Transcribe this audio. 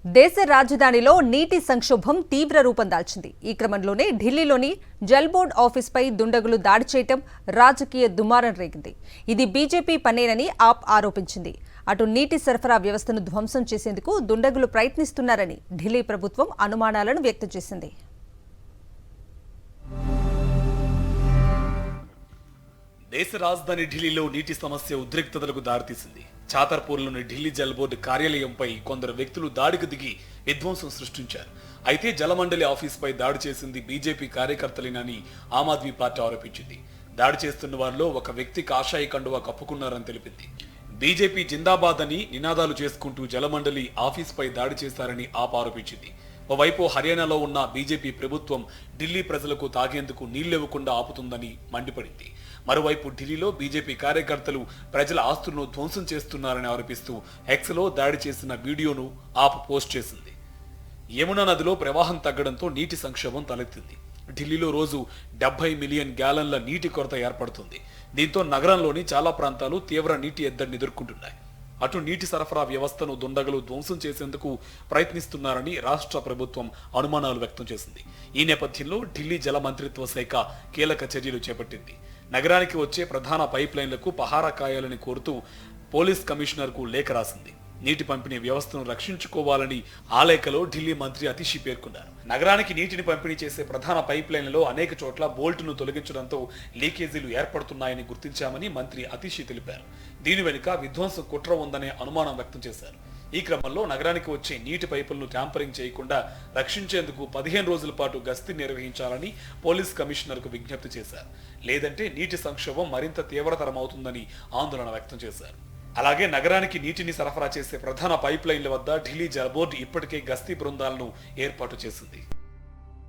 దేశ రాజధానిలో నీటి సంక్షోభం తీవ్ర రూపం దాల్చింది. ఈ క్రమంలోనే ఢిల్లీలోని జల్ బోర్డ్ ఆఫీస్పై దుండగులు దాడి చేయటం రాజకీయ దుమారం రేగింది. ఇది బీజేపీ పనేనని ఆప్ ఆరోపించింది. అటు నీటి సరఫరా వ్యవస్థను ధ్వంసం చేసేందుకు దుండగులు ప్రయత్నిస్తున్నారని ఢిల్లీ ప్రభుత్వం అనుమానాలను వ్యక్తం చేసింది. దేశ రాజధాని ఢిల్లీలో నీటి సమస్య ఉద్రిక్తతలకు దారితీసింది. ఛాతర్పూర్లోని ఢిల్లీ జల్ బోర్డు కార్యాలయంపై కొందరు వ్యక్తులు దాడికి దిగి విధ్వంసం సృష్టించారు. అయితే జలమండలి ఆఫీస్పై దాడి చేసింది బీజేపీ కార్యకర్తలేనని ఆమ్ ఆద్మీ పార్టీ ఆరోపించింది. దాడి చేస్తున్న వారిలో ఒక వ్యక్తి కాషాయి కండువా కప్పుకున్నారని తెలిపింది. బీజేపీ జిందాబాద్ అని నినాదాలు చేసుకుంటూ జలమండలి ఆఫీస్పై దాడి చేశారని ఆప్ ఆరోపించింది. ఓవైపు హర్యానాలో ఉన్న బీజేపీ ప్రభుత్వం ఢిల్లీ ప్రజలకు తాగేందుకు నీళ్లివ్వకుండా ఆపుతుందని మండిపడింది. మరోవైపు ఢిల్లీలో బీజేపీ కార్యకర్తలు ప్రజల ఆస్తులను ధ్వంసం చేస్తున్నారని ఆరోపిస్తూ ఎక్స్లో దాడి చేసిన వీడియోను ఆప్ పోస్ట్ చేసింది. యమునా నదిలో ప్రవాహం తగ్గడంతో నీటి సంక్షోభం తలెత్తింది. ఢిల్లీలో రోజు 70 మిలియన్ గ్యాలన్ల నీటి కొరత ఏర్పడుతుంది. దీంతో నగరంలోని చాలా ప్రాంతాలు తీవ్ర నీటి ఎద్దడిని ఎదుర్కొంటున్నాయి. అటు నీటి సరఫరా వ్యవస్థను దుండగులు ధ్వంసం చేసేందుకు ప్రయత్నిస్తున్నారని రాష్ట్ర ప్రభుత్వం అనుమానాలు వ్యక్తం చేసింది. ఈ నేపథ్యంలో ఢిల్లీ జల మంత్రిత్వ శాఖ కీలక చర్యలు చేపట్టింది. నగరానికి వచ్చే ప్రధాన పైప్ లైన్లకు పహారా కాయాలని కోరుతూ పోలీస్ కమిషనర్కు లేఖ రాసింది. నీటి పంపిణీ వ్యవస్థను రక్షించుకోవాలని ఆ లేఖలో ఢిల్లీ మంత్రి అతిషి పేర్కొన్నారు. నగరానికి నీటిని పంపిణీ చేసే ప్రధాన పైప్ లైన్లలో అనేక చోట్ల బోల్టును తొలగించడంతో లీకేజీలు ఏర్పడుతున్నాయని గుర్తించామని మంత్రి అతిషి తెలిపారు. దీని వెనుక విధ్వంసం కుట్ర ఉందనే అనుమానం వ్యక్తం చేశారు. ఈ క్రమంలో నగరానికి వచ్చే నీటి పైపులను ట్యాంపరింగ్ చేయకుండా రక్షించేందుకు 15 రోజుల పాటు గస్తీ నిర్వహించాలని పోలీస్ కమిషనర్కు విజ్ఞప్తి చేశారు. లేదంటే నీటి సంక్షోభం మరింత తీవ్రతరమవుతుందని ఆందోళన వ్యక్తం చేశారు. అలాగే నగరానికి నీటిని సరఫరా చేసే ప్రధాన పైప్ లైన్ల వద్ద ఢిల్లీ జల్ బోర్డు ఇప్పటికే గస్తీ బృందాలను ఏర్పాటు చేసింది.